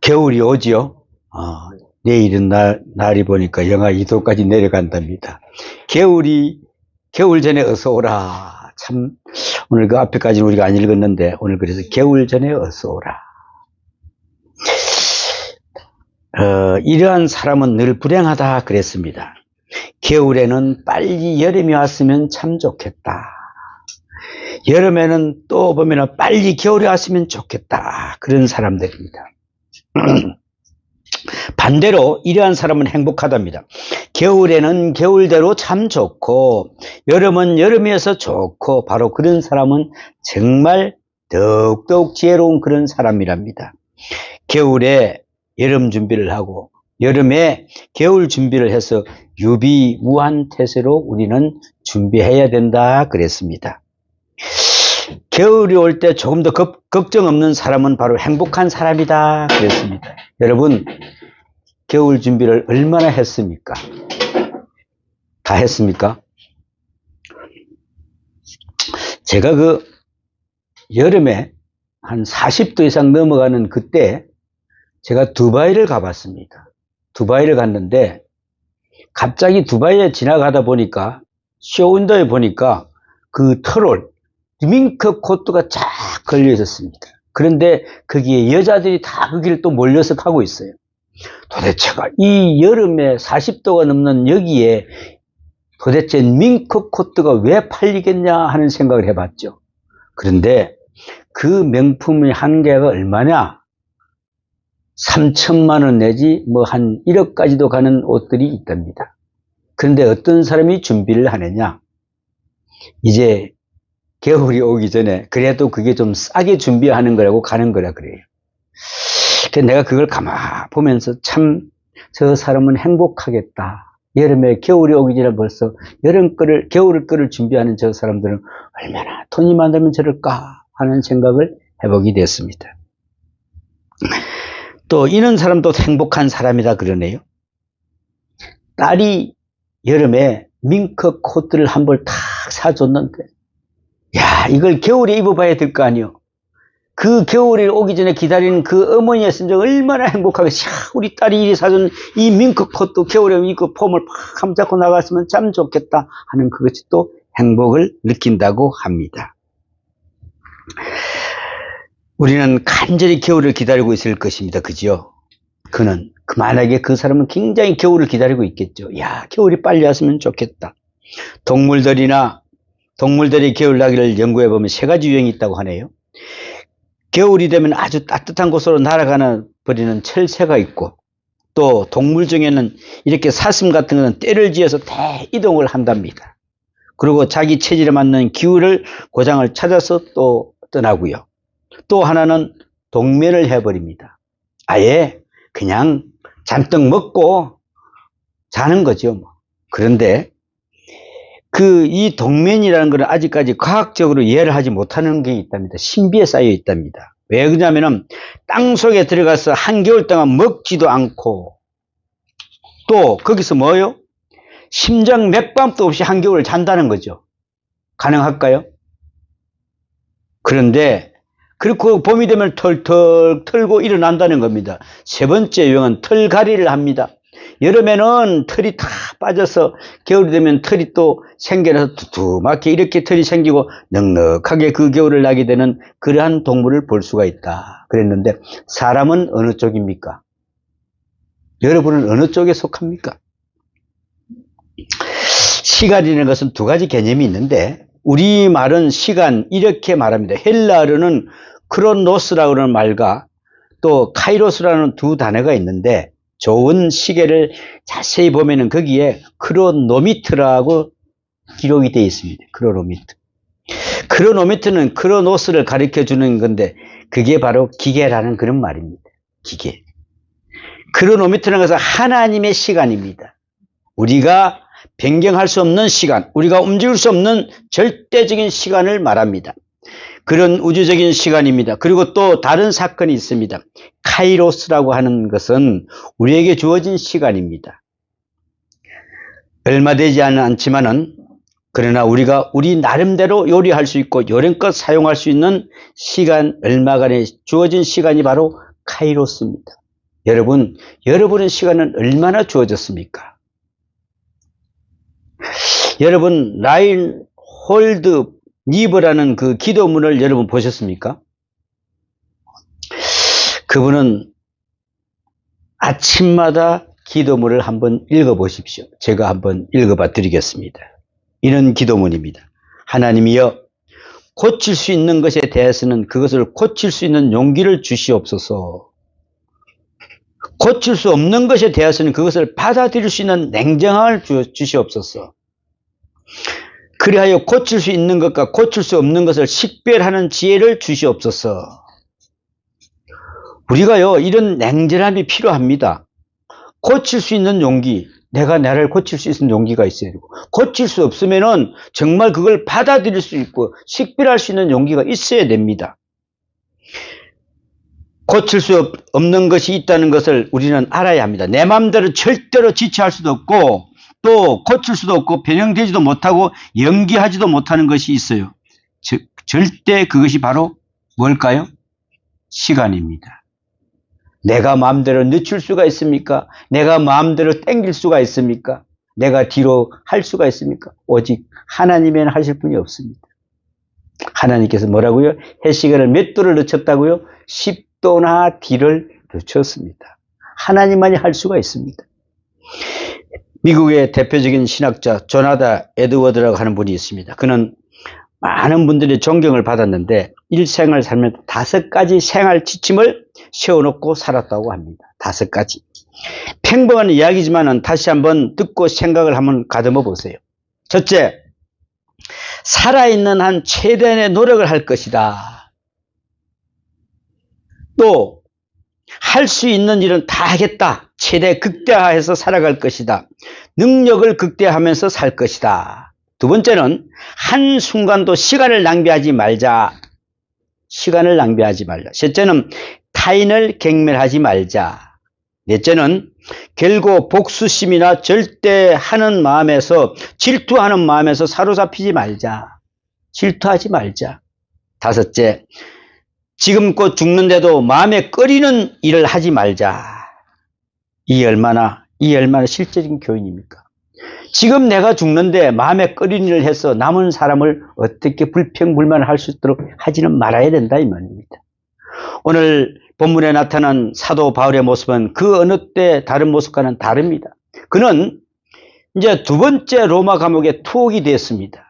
겨울이 오지요. 내일은 날이 보니까 영하 2도까지 내려간답니다. 겨울 전에 어서 오라. 참, 오늘 그 앞에까지는 우리가 안 읽었는데, 오늘 그래서 겨울 전에 어서 오라. 이러한 사람은 늘 불행하다 그랬습니다. 겨울에는 빨리 여름이 왔으면 참 좋겠다. 여름에는 또 보면 빨리 겨울이 왔으면 좋겠다. 그런 사람들입니다. 반대로 이러한 사람은 행복하답니다. 겨울에는 겨울대로 참 좋고 여름은 여름이어서 좋고 바로 그런 사람은 정말 더욱더욱 지혜로운 그런 사람이랍니다. 겨울에 여름 준비를 하고 여름에 겨울 준비를 해서 유비무환태세로 우리는 준비해야 된다 그랬습니다. 겨울이 올 때 조금 더 걱정 없는 사람은 바로 행복한 사람이다 그랬습니다. 여러분, 겨울 준비를 얼마나 했습니까? 다 했습니까? 제가 여름에 한 40도 이상 넘어가는 그때 제가 두바이를 가봤습니다. 두바이를 갔는데 갑자기 두바이에 지나가다 보니까 쇼윈도에 보니까 그 터롤 밍크 코트가 쫙 걸려 있었습니다. 그런데 거기에 여자들이 다 거기를 또 몰려서 가고 있어요. 도대체가 이 여름에 40도가 넘는 여기에 도대체 밍크 코트가 왜 팔리겠냐 하는 생각을 해봤죠. 그런데 그 명품의 한계가 얼마냐? 3천만 원 내지 한 1억까지도 가는 옷들이 있답니다. 그런데 어떤 사람이 준비를 하느냐? 이제 겨울이 오기 전에 그래도 그게 좀 싸게 준비하는 거라고 가는 거라 그래요. 내가 그걸 가만 보면서 참 저 사람은 행복하겠다. 여름에 겨울이 오기 전에 벌써 겨울 거를 준비하는 저 사람들은 얼마나 돈이 많다면 저럴까 하는 생각을 해보게 됐습니다. 또 이런 사람도 행복한 사람이다 그러네요. 딸이 여름에 밍크 코트를 한 벌 탁 사줬는데 야, 이걸 겨울에 입어봐야 될 거 아니요. 그 겨울이 오기 전에 기다리는 그 어머니의 심정 얼마나 행복하게, 우리 딸이 이리 사준 이 밍크 코트 겨울에 입고 폼을 팍 한번 잡고 나갔으면 참 좋겠다 하는 그것이 또 행복을 느낀다고 합니다. 우리는 간절히 겨울을 기다리고 있을 것입니다. 그죠? 만약에 그 사람은 굉장히 겨울을 기다리고 있겠죠. 야, 겨울이 빨리 왔으면 좋겠다. 동물들이 겨울나기를 연구해보면 3가지 유형이 있다고 하네요. 겨울이 되면 아주 따뜻한 곳으로 날아가는 버리는 철새가 있고 또 동물 중에는 이렇게 사슴 같은 거는 떼를 지어서 대이동을 한답니다. 그리고 자기 체질에 맞는 기후를 고장을 찾아서 또 떠나고요. 또 하나는 동면을 해버립니다. 아예 그냥 잔뜩 먹고 자는 거죠. 그런데 이 동면이라는 것은 아직까지 과학적으로 이해를 하지 못하는 게 있답니다. 신비에 쌓여 있답니다. 왜 그러냐면은 땅속에 들어가서 한겨울 동안 먹지도 않고 또 거기서 뭐요? 심장 맥박도 없이 한겨울 잔다는 거죠. 가능할까요? 그런데 그리고 봄이 되면 털털 털고 일어난다는 겁니다. 3번째 유형은 털갈이를 합니다. 여름에는 털이 다 빠져서 겨울이 되면 털이 또 생겨나서 두툼하게 이렇게 털이 생기고 넉넉하게 그 겨울을 나게 되는 그러한 동물을 볼 수가 있다 그랬는데 사람은 어느 쪽입니까? 여러분은 어느 쪽에 속합니까? 시간이라는 것은 2가지 개념이 있는데 우리말은 시간 이렇게 말합니다. 헬라어로는 크로노스라고 하는 말과 또 카이로스라는 2 단어가 있는데 좋은 시계를 자세히 보면은 거기에 크로노미터라고 기록이 되어 있습니다. 크로노미터는 크로노스를 가르쳐 주는 건데 그게 바로 기계라는 그런 말입니다. 기계. 크로노미터는 것은 하나님의 시간입니다. 우리가 변경할 수 없는 시간, 우리가 움직일 수 없는 절대적인 시간을 말합니다. 그런 우주적인 시간입니다. 그리고 또 다른 사건이 있습니다. 카이로스라고 하는 것은 우리에게 주어진 시간입니다. 얼마 되지 않지만은 그러나 우리가 우리 나름대로 요리할 수 있고 요령껏 사용할 수 있는 시간 얼마간의 주어진 시간이 바로 카이로스입니다. 여러분의 시간은 얼마나 주어졌습니까? 여러분, 라인홀드 니버라는 그 기도문을 여러분 보셨습니까? 그분은 아침마다 기도문을 한번 읽어보십시오. 제가 한번 읽어봐 드리겠습니다. 이런 기도문입니다. 하나님이여, 고칠 수 있는 것에 대해서는 그것을 고칠 수 있는 용기를 주시옵소서. 고칠 수 없는 것에 대해서는 그것을 받아들일 수 있는 냉정함을 주시옵소서. 그리하여 고칠 수 있는 것과 고칠 수 없는 것을 식별하는 지혜를 주시옵소서. 우리가요, 이런 냉정함이 필요합니다. 고칠 수 있는 용기, 내가 나를 고칠 수 있는 용기가 있어야 되고, 고칠 수 없으면은 정말 그걸 받아들일 수 있고 식별할 수 있는 용기가 있어야 됩니다. 고칠 수 없는 것이 있다는 것을 우리는 알아야 합니다. 내 마음대로 절대로 지체할 수도 없고, 또 고칠 수도 없고, 변형되지도 못하고 연기하지도 못하는 것이 있어요. 절대 그것이 바로 뭘까요? 시간입니다. 내가 마음대로 늦출 수가 있습니까? 내가 마음대로 땡길 수가 있습니까? 내가 뒤로 할 수가 있습니까? 오직 하나님에는 하실 분이 없습니다. 하나님께서 뭐라고요? 해 시간을 몇 도를 늦췄다고요? 10도나 뒤를 늦췄습니다. 하나님만이 할 수가 있습니다. 미국의 대표적인 신학자 조나단 에드워드라고 하는 분이 있습니다. 그는 많은 분들의 존경을 받았는데 일생을 살면서 5가지 생활 지침을 세워놓고 살았다고 합니다. 5가지. 평범한 이야기지만 다시 한번 듣고 생각을 한번 가다듬어 보세요. 첫째, 살아있는 한 최대한의 노력을 할 것이다. 또 할 수 있는 일은 다 하겠다. 최대 극대화해서 살아갈 것이다. 능력을 극대화하면서 살 것이다. 두 번째는 한순간도 시간을 낭비하지 말자. 시간을 낭비하지 말자. 셋째는 타인을 경멸하지 말자. 넷째는 결국 복수심이나 절대하는 마음에서, 질투하는 마음에서 사로잡히지 말자. 질투하지 말자. 다섯째, 지금껏 죽는데도 마음에 꺼리는 일을 하지 말자. 이 얼마나 실제적인 교훈입니까? 지금 내가 죽는데 마음에 꺼리는 일을 해서 남은 사람을 어떻게 불평불만을 할 수 있도록 하지는 말아야 된다 이 말입니다. 오늘 본문에 나타난 사도 바울의 모습은 그 어느 때 다른 모습과는 다릅니다. 그는 이제 2번째 로마 감옥에 투옥이 되었습니다.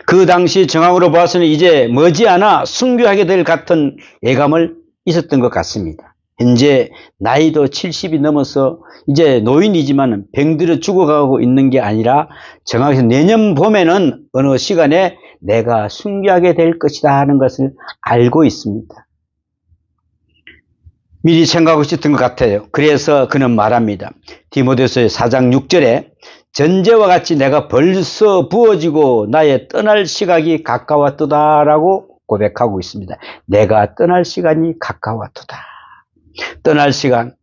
그 당시 정황으로 봐서는 이제 머지않아 순교하게 될 같은 예감을 있었던 것 같습니다. 현재 나이도 70이 넘어서 이제 노인이지만 병들어 죽어가고 있는 게 아니라 정확히 내년 봄에는 어느 시간에 내가 순교하게 될 것이다 하는 것을 알고 있습니다. 미리 생각하고 있었던 것 같아요. 그래서 그는 말합니다. 디모데후서 4장 6절에 전제와 같이 내가 벌써 부어지고 나의 떠날 시각이 가까웠도다라고 고백하고 있습니다. 내가 떠날 시간이 가까웠도다. 떠날 시간,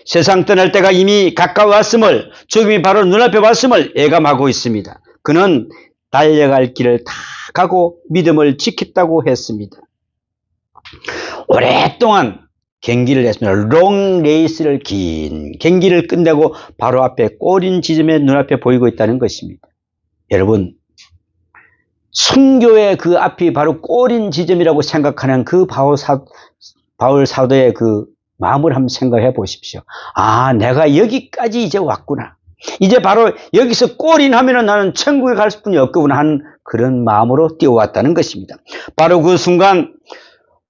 세상 떠날 때가 이미 가까웠음을, 죽음이 바로 눈앞에 왔음을 예감하고 있습니다. 그는 달려갈 길을 다 가고 믿음을 지켰다고 했습니다. 오랫동안 경기를 했습니다. 롱 레이스를, 긴 경기를 끝내고 바로 앞에 꼬린 지점에 눈앞에 보이고 있다는 것입니다. 여러분, 순교의 그 앞이 바로 꼬린 지점이라고 생각하는 그 바울 사도의 그 마음을 한번 생각해 보십시오. 아, 내가 여기까지 이제 왔구나. 이제 바로 여기서 꼬린하면은 나는 천국에 갈 수뿐이 없구나 하는 그런 마음으로 뛰어왔다는 것입니다. 바로 그 순간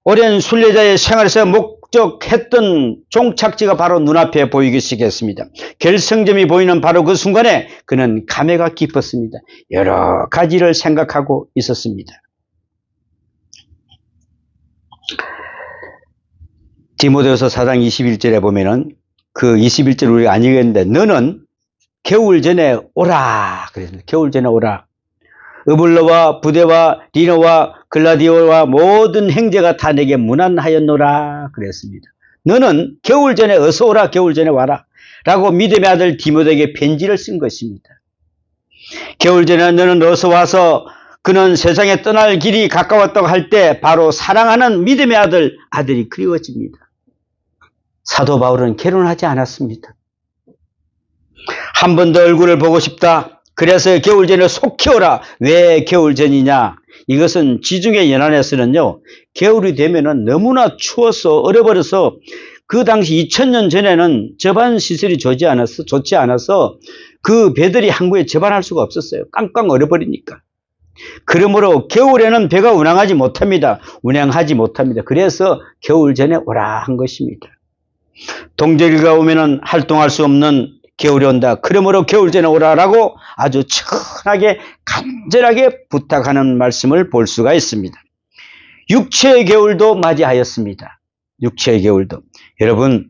오랜 순례자의 생활에서 목적했던 종착지가 바로 눈앞에 보이기 시작했습니다. 결승점이 보이는 바로 그 순간에 그는 감회가 깊었습니다. 여러 가지를 생각하고 있었습니다. 디모데후서 4장 21절에 보면은 그 21절 우리가 안 읽었는데 너는 겨울 전에 오라 그랬습니다. 겨울 전에 오라. 어블로와 부데와 리노와 글라디오와 모든 형제가 다 내게 문안하였노라 그랬습니다. 너는 겨울 전에 어서 오라, 겨울 전에 와라 라고 믿음의 아들 디모데에게 편지를 쓴 것입니다. 겨울 전에 너는 어서 와서 그는 세상에 떠날 길이 가까웠다고 할 때 바로 사랑하는 믿음의 아들이 그리워집니다. 사도 바울은 결혼하지 않았습니다. 한 번 더 얼굴을 보고 싶다. 그래서 겨울전에 속히 오라. 왜 겨울전이냐? 이것은 지중해 연안에서는요, 겨울이 되면은 너무나 추워서 얼어버려서 그 당시 2000년 전에는 접안 시설이 좋지 않아서 그 배들이 항구에 접안할 수가 없었어요. 깡깡 얼어버리니까. 그러므로 겨울에는 배가 운항하지 못합니다. 그래서 겨울전에 오라 한 것입니다. 동절기가 오면은 활동할 수 없는 겨울이 온다. 그러므로 겨울전에 오라라고 아주 천하게 간절하게 부탁하는 말씀을 볼 수가 있습니다. 육체의 겨울도 맞이하였습니다. 육체의 겨울도. 여러분,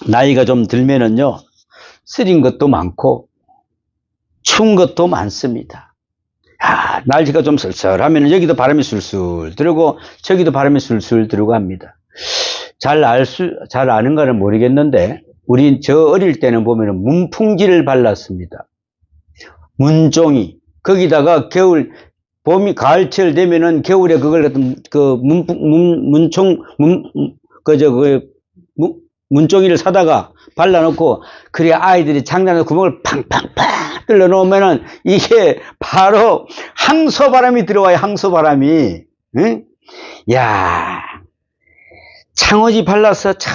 나이가 좀 들면은요, 쓰린 것도 많고 추운 것도 많습니다. 날씨가 좀 썰썰하면 여기도 바람이 술술 들고 저기도 바람이 술술 들고 합니다. 잘 아는가는 모르겠는데 저 어릴 때는 보면은 문풍지를 발랐습니다. 문종이. 거기다가 가을철 되면은 겨울에 그걸 갖다 문종이를 사다가 발라놓고, 그래 아이들이 장난으로 구멍을 팡팡팡 뚫려 놓으면은 이게 바로 항소바람이 들어와요, 항소바람이. 응? 야, 창호지 발라서 참,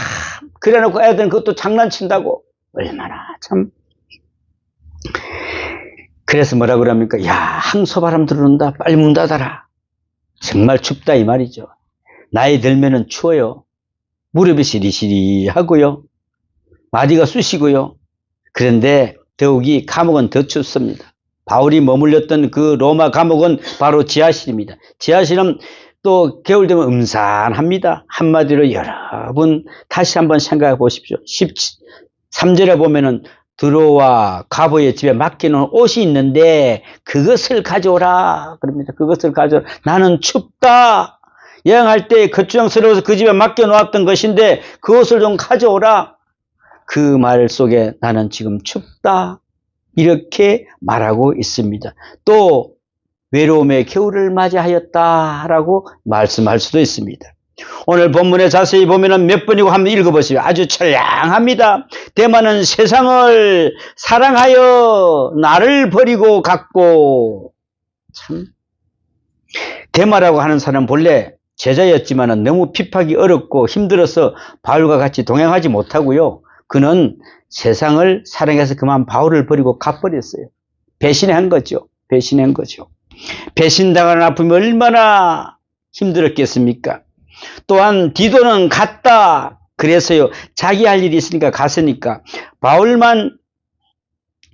그래 놓고 애들은 그것도 장난친다고. 얼마나 참. 그래서 뭐라 그럽니까? 야, 항소바람 들어온다. 빨리 문 닫아라. 정말 춥다 이 말이죠. 나이 들면은 추워요. 무릎이 시리시리하고요. 마디가 쑤시고요. 그런데 더욱이 감옥은 더 춥습니다. 바울이 머물렀던 그 로마 감옥은 바로 지하실입니다. 지하실은 또 겨울 되면 음산합니다. 한마디로 여러분 다시 한번 생각해 보십시오. 13절에 보면은 들어와 가보의 집에 맡겨놓은 옷이 있는데 그것을 가져오라 그럽니다. 그것을 가져오라. 나는 춥다. 여행할 때 거추장스러워서 그 집에 맡겨놓았던 것인데 그것을 좀 가져오라. 그 말 속에 나는 지금 춥다. 이렇게 말하고 있습니다. 또 외로움의 겨울을 맞이하였다라고 말씀할 수도 있습니다. 오늘 본문에 자세히 보면은 몇 번이고 한번 읽어보세요. 아주 처량합니다. 대만은 세상을 사랑하여 나를 버리고 갔고. 참, 대마라고 하는 사람은 본래 제자였지만은 너무 핍하기 어렵고 힘들어서 바울과 같이 동행하지 못하고요. 그는 세상을 사랑해서 그만 바울을 버리고 가버렸어요. 배신한 거죠. 배신당하는 아픔이 얼마나 힘들었겠습니까? 또한 디도는 갔다. 그래서요, 자기 할 일이 있으니까 갔으니까 바울만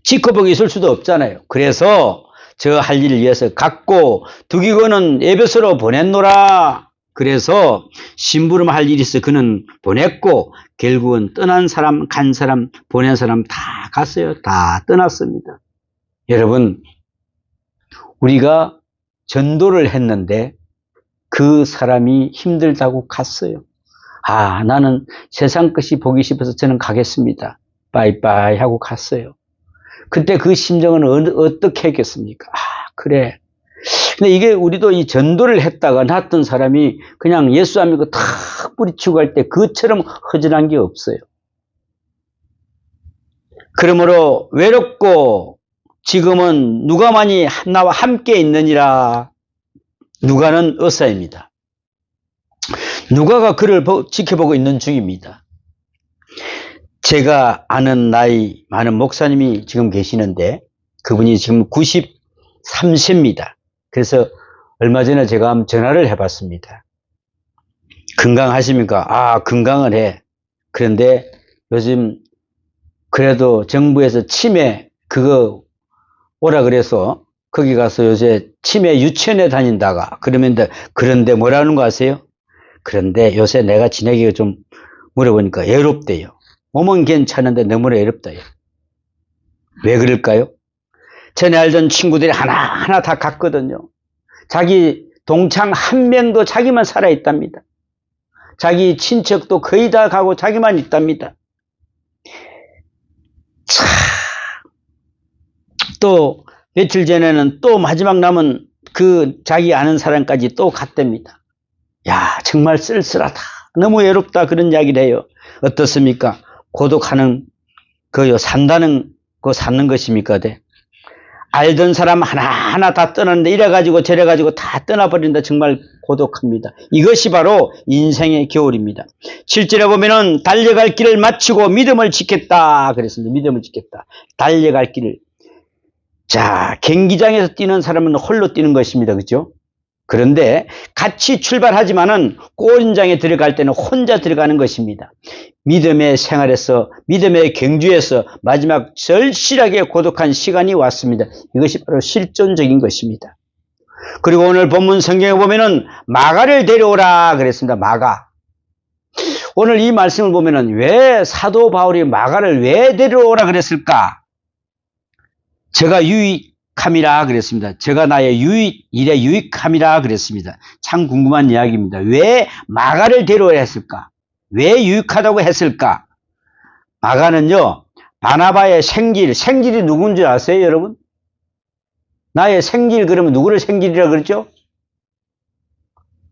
지켜보고 있을 수도 없잖아요. 그래서 저 할 일을 위해서 갔고, 두기고는 에베소로 보냈노라. 그래서 심부름 할 일이 있어 그는 보냈고, 결국은 떠난 사람, 간 사람, 보낸 사람 다 갔어요. 다 떠났습니다. 여러분, 우리가 전도를 했는데 그 사람이 힘들다고 갔어요. 나는 세상 것이 보기 싶어서 저는 가겠습니다. 빠이빠이 하고 갔어요. 그때 그 심정은 어떻게 했겠습니까? 그래. 근데 이게 우리도 이 전도를 했다가 났던 사람이 그냥 예수 안 믿고 탁 뿌리치고 갈 때 그처럼 허전한 게 없어요. 그러므로 외롭고 지금은 누가만이 나와 함께 있느니라. 누가는 의사입니다. 누가가 그를 지켜보고 있는 중입니다. 제가 아는 나이 많은 목사님이 지금 계시는데 그분이 지금 93세입니다. 그래서 얼마 전에 제가 한번 전화를 해봤습니다. 건강하십니까? 건강은 해. 그런데 요즘 그래도 정부에서 치매 그거 오라 그래서 거기 가서 요새 치매 유치원에 다닌다가 그런데 뭐라는 거 아세요? 그런데 요새 내가 지내기가 좀 물어보니까 외롭대요. 몸은 괜찮은데 너무나 외롭다요. 왜 그럴까요? 전에 알던 친구들이 하나하나 다 갔거든요. 자기 동창 한 명도 자기만 살아있답니다. 자기 친척도 거의 다 가고 자기만 있답니다. 또 며칠 전에는 또 마지막 남은 그 자기 아는 사람까지 또 갔답니다. 야, 정말 쓸쓸하다 너무 외롭다. 그런 이야기를 해요. 어떻습니까? 고독하는 거요. 산다는 거 사는 것입니까? 네. 알던 사람 하나하나 다 떠났는데 이래가지고 저래가지고 다 떠나버린다. 정말 고독합니다. 이것이 바로 인생의 겨울입니다. 7절에 보면은 달려갈 길을 마치고 믿음을 지켰다. 그랬습니다. 믿음을 지켰다. 달려갈 길을. 자, 경기장에서 뛰는 사람은 홀로 뛰는 것입니다. 그죠? 그런데 같이 출발하지만은 골인장에 들어갈 때는 혼자 들어가는 것입니다. 믿음의 생활에서, 믿음의 경주에서 마지막 절실하게 고독한 시간이 왔습니다. 이것이 바로 실존적인 것입니다. 그리고 오늘 본문 성경에 보면은 마가를 데려오라 그랬습니다. 마가. 오늘 이 말씀을 보면은 왜 사도 바울이 마가를 왜 데려오라 그랬을까? 제가 유익함이라 그랬습니다. 제가 나의 일에 유익함이라 그랬습니다. 참 궁금한 이야기입니다. 왜 마가를 데려오라 했을까? 왜 유익하다고 했을까? 마가는요, 바나바의 생질이 누군지 아세요, 여러분? 나의 생질, 그러면 누구를 생질이라 그랬죠?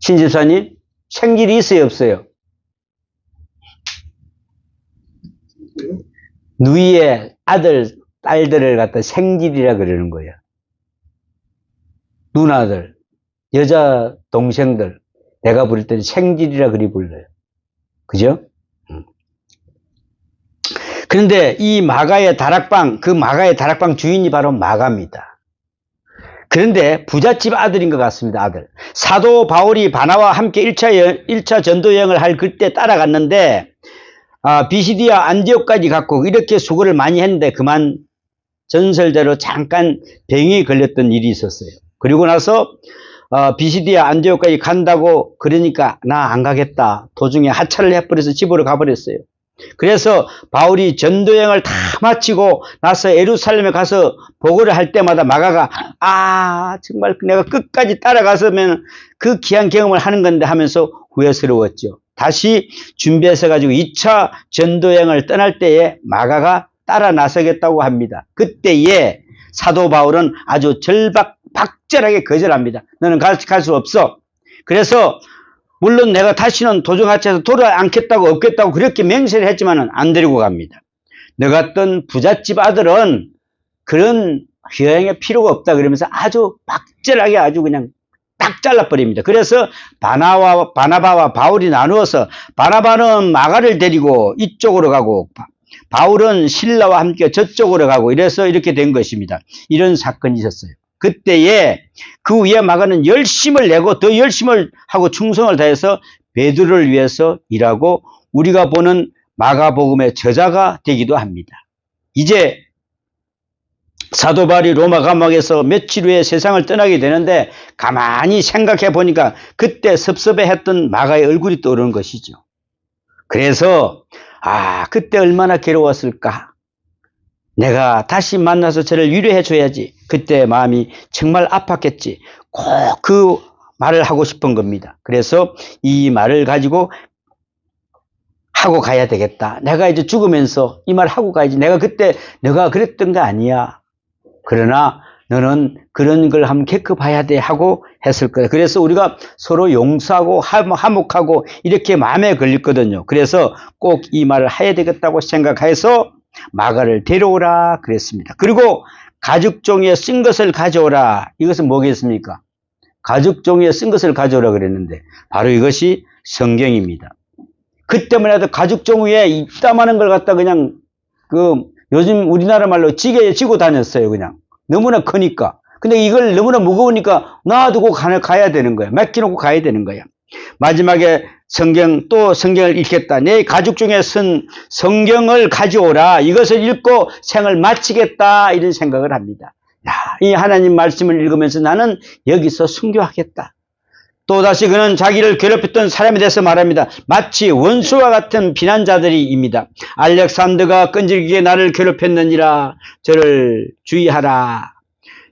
신집사님, 생질이 있어요, 없어요? 누이의 아들, 딸들을 갖다 생질이라 그러는 거예요. 누나들, 여자 동생들, 내가 부를 때는 생질이라 그리 불러요. 그죠? 그런데 이 마가의 다락방, 그 마가의 다락방 주인이 바로 마가입니다. 그런데 부잣집 아들인 것 같습니다, 아들. 사도 바울이 바나와 함께 1차 전도 여행을 할 그때 따라갔는데, 비시디아 안디옥까지 갔고, 이렇게 수고를 많이 했는데, 그만 전설대로 잠깐 병이 걸렸던 일이 있었어요. 그리고 나서, 비시디아 안디옥까지 간다고 그러니까 나 안 가겠다. 도중에 하차를 해버려서 집으로 가버렸어요. 그래서 바울이 전도여행을 다 마치고 나서 예루살렘에 가서 보고를 할 때마다 마가가 정말 내가 끝까지 따라가서면 그 귀한 경험을 하는 건데 하면서 후회스러웠죠. 다시 준비해서 가지고 2차 전도여행을 떠날 때에 마가가 따라 나서겠다고 합니다. 그때에 사도 바울은 아주 박절하게 거절합니다. 너는 갈 수 없어. 그래서 물론 내가 다시는 도중하차해서 돌아 않겠다고 없겠다고 그렇게 맹세를 했지만은 안 데리고 갑니다. 너 같던 부잣집 아들은 그런 여행에 필요가 없다 그러면서 아주 박절하게 아주 그냥 딱 잘라버립니다. 그래서 바나바와 바울이 나누어서 바나바는 마가를 데리고 이쪽으로 가고 바울은 실라와 함께 저쪽으로 가고 이래서 이렇게 된 것입니다. 이런 사건이 있었어요. 그때에 그 위에 마가는 열심을 내고 더 열심을 하고 충성을 다해서 베드로를 위해서 일하고 우리가 보는 마가복음의 저자가 되기도 합니다. 이제 사도 바울이 로마 감옥에서 며칠 후에 세상을 떠나게 되는데 가만히 생각해 보니까 그때 섭섭해했던 마가의 얼굴이 떠오르는 것이죠. 그래서 그때 얼마나 괴로웠을까. 내가 다시 만나서 저를 위로해 줘야지. 그때 마음이 정말 아팠겠지. 꼭 그 말을 하고 싶은 겁니다. 그래서 이 말을 가지고 하고 가야 되겠다. 내가 이제 죽으면서 이 말 하고 가야지. 내가 그때 너가 그랬던 거 아니야. 그러나 너는 그런 걸 한번 겪어봐야 돼 하고 했을 거예요. 그래서 우리가 서로 용서하고 화목하고 이렇게 마음에 걸렸거든요. 그래서 꼭 이 말을 해야 되겠다고 생각해서 마가를 데려오라 그랬습니다. 그리고 가죽종이에 쓴 것을 가져오라. 이것은 뭐겠습니까? 가죽종이에 쓴 것을 가져오라 그랬는데 바로 이것이 성경입니다. 그때만 해도 가죽종이에 이따만한 걸 갖다 그냥 요즘 우리나라 말로 지게에 지고 다녔어요. 그냥 너무나 크니까. 근데 이걸 너무나 무거우니까 놔두고 가야 되는 거야. 맡겨놓고 가야 되는 거야. 마지막에 성경을 읽겠다. 내 가죽 중에 쓴 성경을 가져오라. 이것을 읽고 생을 마치겠다. 이런 생각을 합니다. 이 하나님 말씀을 읽으면서 나는 여기서 순교하겠다. 또다시 그는 자기를 괴롭혔던 사람에 대해서 말합니다. 마치 원수와 같은 비난자들이입니다. 알렉산더가 끈질기게 나를 괴롭혔느니라. 저를 주의하라.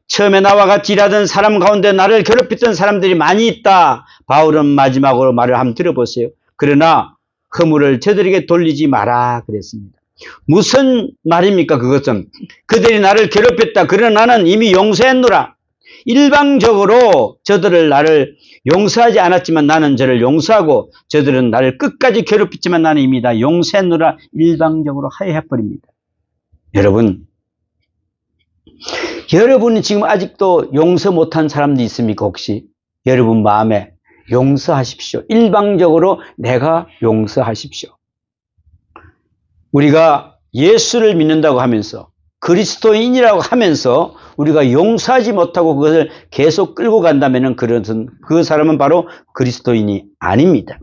처음에 나와 같이 일하던 사람 가운데 나를 괴롭혔던 사람들이 많이 있다. 바울은 마지막으로 말을 한번 들어보세요. 그러나 허물을 저들에게 돌리지 마라 그랬습니다. 무슨 말입니까? 그것은 그들이 나를 괴롭혔다. 그러나 나는 이미 용서했노라. 일방적으로 저들을 나를 용서하지 않았지만 나는 저를 용서하고 저들은 나를 끝까지 괴롭혔지만 나는 이미 다 용서했노라 일방적으로 하해해버립니다. 여러분이 지금 아직도 용서 못한 사람도 있습니까? 혹시 여러분 마음에 용서하십시오. 일방적으로 내가 용서하십시오. 우리가 예수를 믿는다고 하면서 그리스도인이라고 하면서 우리가 용서하지 못하고 그것을 계속 끌고 간다면 그 사람은 바로 그리스도인이 아닙니다.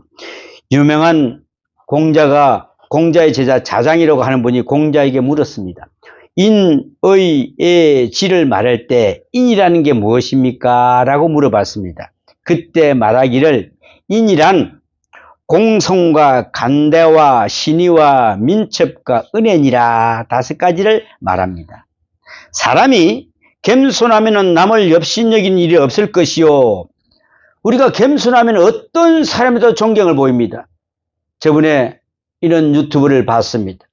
유명한 공자의 제자 자장이라고 하는 분이 공자에게 물었습니다. 인의의 지를 말할 때 인이라는 게 무엇입니까? 라고 물어봤습니다. 그때 말하기를 인이란 공성과 간대와 신의와 민첩과 은혜니라 5가지를 말합니다. 사람이 겸손하면 남을 업신여긴 일이 없을 것이요. 우리가 겸손하면 어떤 사람에도 존경을 보입니다. 저번에 이런 유튜브를 봤습니다.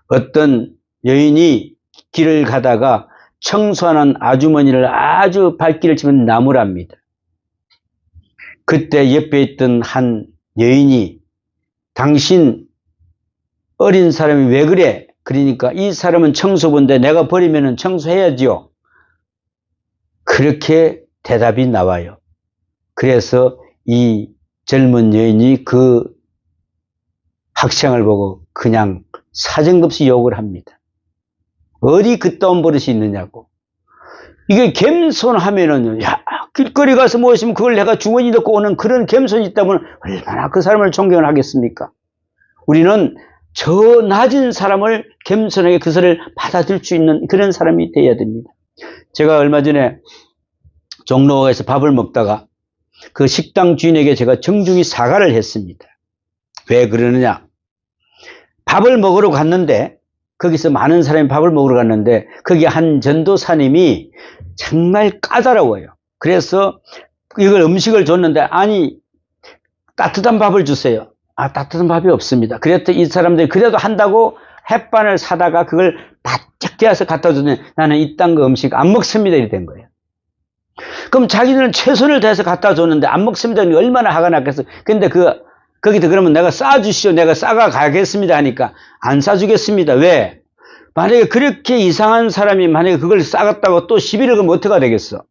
어떤 여인이 길을 가다가 청소하는 아주머니를 아주 발길을 치면 나무랍니다. 그때 옆에 있던 한 여인이 당신 어린 사람이 왜 그래? 그러니까 이 사람은 청소부인데 내가 버리면 청소해야지요. 그렇게 대답이 나와요. 그래서 이 젊은 여인이 그 학생을 보고 그냥 사정없이 욕을 합니다. 어디 그따운 버릇이 있느냐고. 이게 겸손하면은, 야, 길거리 가서 뭐 있으면 그걸 내가 주머니 넣고 오는 그런 겸손이 있다면 얼마나 그 사람을 존경을 하겠습니까? 우리는 저 낮은 사람을 겸손하게 그것을 받아들일 수 있는 그런 사람이 되어야 됩니다. 제가 얼마 전에 종로에서 밥을 먹다가 그 식당 주인에게 제가 정중히 사과를 했습니다. 왜 그러느냐? 밥을 먹으러 갔는데 거기서 많은 사람이 밥을 먹으러 갔는데 거기 한 전도사님이 정말 까다로워요. 그래서 이걸 음식을 줬는데 아니 따뜻한 밥을 주세요. 아 따뜻한 밥이 없습니다. 그랬더니 이 사람들이 그래도 한다고 햇반을 사다가 그걸 바짝 떼어서 갖다 주더니 나는 이딴 거 음식 안 먹습니다 이렇게 된 거예요. 그럼 자기들은 최선을 다해서 갖다 줬는데 안 먹습니다. 얼마나 화가 났겠어. 근데 거기서 그러면 내가 싸주시오. 내가 싸가 가겠습니다 하니까 안 싸주겠습니다. 왜? 만약에 그렇게 이상한 사람이 만약에 그걸 싸갔다고 또 시비를 걸면 어떡하 되겠어?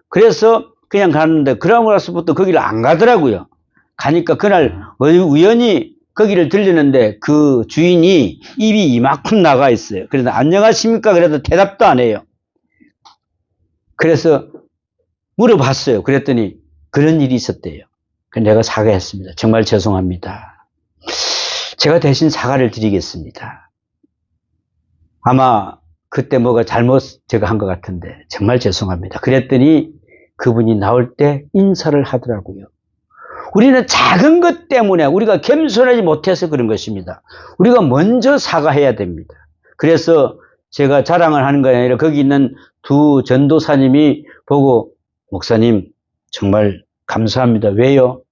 그래서 그냥 갔는데 그러고 나서부터 거기를 안 가더라고요. 가니까 그날 우연히 거기를 들리는데 그 주인이 입이 이만큼 나가 있어요. 그래서 안녕하십니까? 그래도 대답도 안 해요. 그래서 물어봤어요. 그랬더니 그런 일이 있었대요. 그래서 내가 사과했습니다. 정말 죄송합니다. 제가 대신 사과를 드리겠습니다. 아마 그때 뭐가 잘못 제가 한 것 같은데 정말 죄송합니다. 그랬더니 그분이 나올 때 인사를 하더라고요. 우리는 작은 것 때문에 우리가 겸손하지 못해서 그런 것입니다. 우리가 먼저 사과해야 됩니다. 그래서 제가 자랑을 하는 게 아니라 거기 있는 두 전도사님이 보고 목사님 정말 감사합니다. 왜요?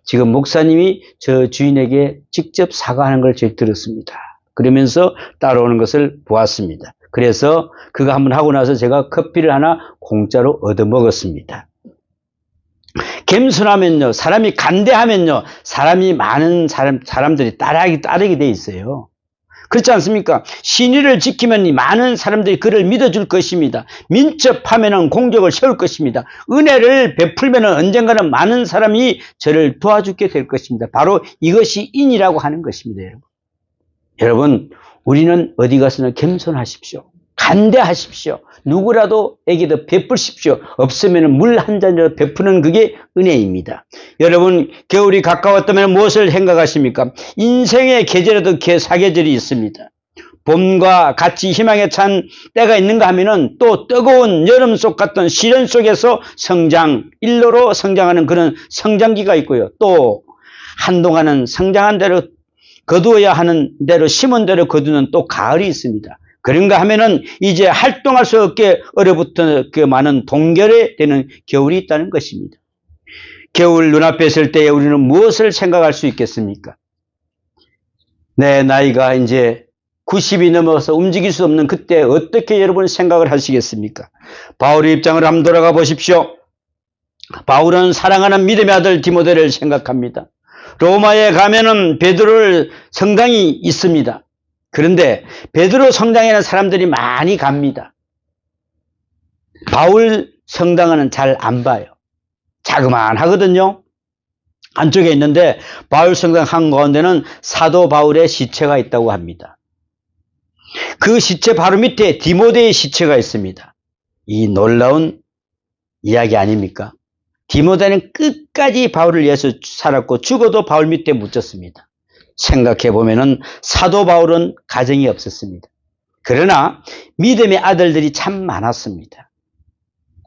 지금 목사님이 저 주인에게 직접 사과하는 걸 제가 들었습니다. 그러면서 따라오는 것을 보았습니다. 그래서 그거 한번 하고 나서 제가 커피를 하나 공짜로 얻어 먹었습니다. 겸손하면요, 사람이 간대하면요, 사람이 많은 사람들이 따르게 돼 있어요. 그렇지 않습니까? 신의를 지키면 많은 사람들이 그를 믿어줄 것입니다. 민첩하면 공적을 세울 것입니다. 은혜를 베풀면 언젠가는 많은 사람이 저를 도와주게 될 것입니다. 바로 이것이 인이라고 하는 것입니다. 여러분, 우리는 어디 가서는 겸손하십시오. 간대하십시오. 누구라도 에게도 베푸십시오. 없으면 물 한 잔이라도 베푸는 그게 은혜입니다. 여러분, 겨울이 가까웠다면 무엇을 생각하십니까? 인생의 계절에도 사계절이 있습니다. 봄과 같이 희망에 찬 때가 있는가 하면은 또 뜨거운 여름 속 같은 시련 속에서 일로로 성장하는 그런 성장기가 있고요. 또 한동안은 성장한 대로 거두어야 하는 대로 심은 대로 거두는 또 가을이 있습니다. 그런가 하면은 이제 활동할 수 없게 얼어붙은 그 많은 동결에 되는 겨울이 있다는 것입니다. 겨울 눈앞에 있을 때에 우리는 무엇을 생각할 수 있겠습니까? 내 나이가 이제 90이 넘어서 움직일 수 없는 그때 어떻게 여러분 생각을 하시겠습니까? 바울의 입장을 한번 돌아가 보십시오. 바울은 사랑하는 믿음의 아들 디모데를 생각합니다. 로마에 가면은 베드로 성당이 있습니다. 그런데 베드로 성당에는 사람들이 많이 갑니다. 바울 성당은 잘 안 봐요. 자그만하거든요. 안쪽에 있는데 바울 성당 한가운데는 사도 바울의 시체가 있다고 합니다. 그 시체 바로 밑에 디모데의 시체가 있습니다. 이 놀라운 이야기 아닙니까? 디모데는 끝까지 바울을 위해서 살았고 죽어도 바울 밑에 묻혔습니다. 생각해 보면은 사도 바울은 가정이 없었습니다. 그러나 믿음의 아들들이 참 많았습니다.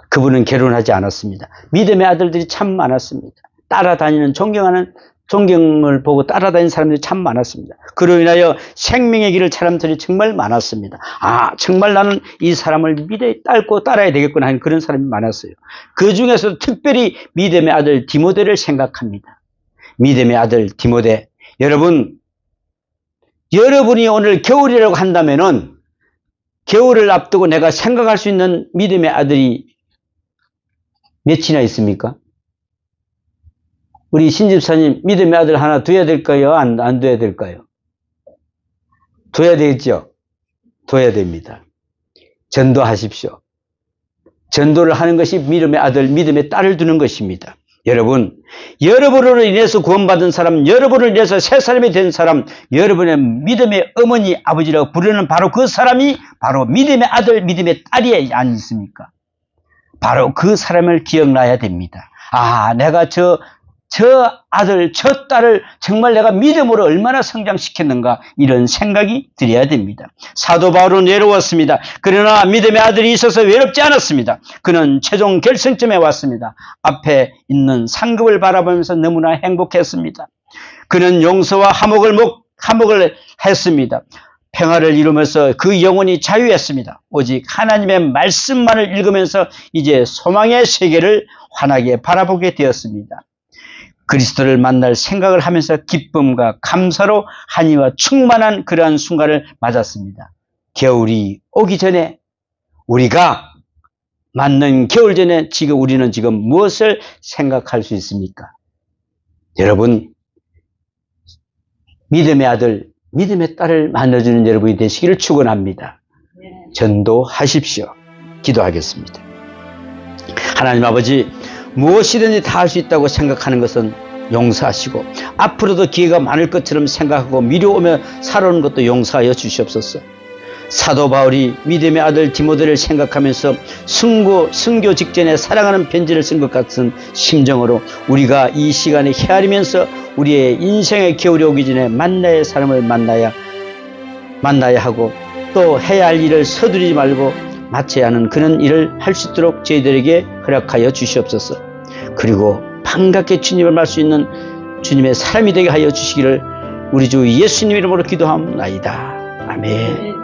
그분은 결혼하지 않았습니다. 믿음의 아들들이 참 많았습니다. 따라다니는 존경을 보고 따라다니는 사람들이 참 많았습니다. 그로 인하여 생명의 길을 사람들이 정말 많았습니다. 아, 정말 나는 이 사람을 따르고 따라야 되겠구나 하는 그런 사람이 많았어요. 그 중에서 특별히 믿음의 아들 디모데를 생각합니다. 믿음의 아들 디모데, 여러분이 오늘 겨울이라고 한다면은 겨울을 앞두고 내가 생각할 수 있는 믿음의 아들이 몇이나 있습니까? 우리 신집사님 믿음의 아들 하나 둬야 될까요? 안 둬야 될까요? 둬야 되겠죠? 둬야 됩니다. 전도하십시오. 전도를 하는 것이 믿음의 아들, 믿음의 딸을 두는 것입니다. 여러분, 여러분으로 인해서 구원받은 사람, 여러분을 인해서 새 사람이 된 사람, 여러분의 믿음의 어머니, 아버지라고 부르는 바로 그 사람이 바로 믿음의 아들, 믿음의 딸이 아니십니까? 바로 그 사람을 기억나야 됩니다. 아, 내가 저 아들, 저 딸을 정말 내가 믿음으로 얼마나 성장시켰는가, 이런 생각이 들어야 됩니다. 사도 바울은 외로웠습니다. 그러나 믿음의 아들이 있어서 외롭지 않았습니다. 그는 최종 결승점에 왔습니다. 앞에 있는 상급을 바라보면서 너무나 행복했습니다. 그는 용서와 화목을 했습니다. 평화를 이루면서 그 영혼이 자유했습니다. 오직 하나님의 말씀만을 읽으면서 이제 소망의 세계를 환하게 바라보게 되었습니다. 그리스도를 만날 생각을 하면서 기쁨과 감사로 한이와 충만한 그러한 순간을 맞았습니다. 겨울이 오기 전에, 우리가 맞는 겨울 전에 우리는 지금 무엇을 생각할 수 있습니까? 여러분, 믿음의 아들, 믿음의 딸을 만나주는 여러분이 되시기를 축원합니다. 전도하십시오. 기도하겠습니다. 하나님 아버지, 무엇이든지 다 할 수 있다고 생각하는 것은 용서하시고, 앞으로도 기회가 많을 것처럼 생각하고 미뤄오며 살아오는 것도 용서하여 주시옵소서. 사도 바울이 믿음의 아들 디모데를 생각하면서 순교 직전에 사랑하는 편지를 쓴 것 같은 심정으로 우리가 이 시간에 헤아리면서 우리의 인생의 겨울이 오기 전에 만나야 할 사람을 만나야 하고, 또 해야 할 일을 서두르지 말고 마쳐야 하는 그런 일을 할 수 있도록 저희들에게 허락하여 주시옵소서. 그리고 반갑게 주님을 만날 수 있는 주님의 사람이 되게 하여 주시기를 우리 주 예수님 이름으로 기도하옵나이다. 아멘.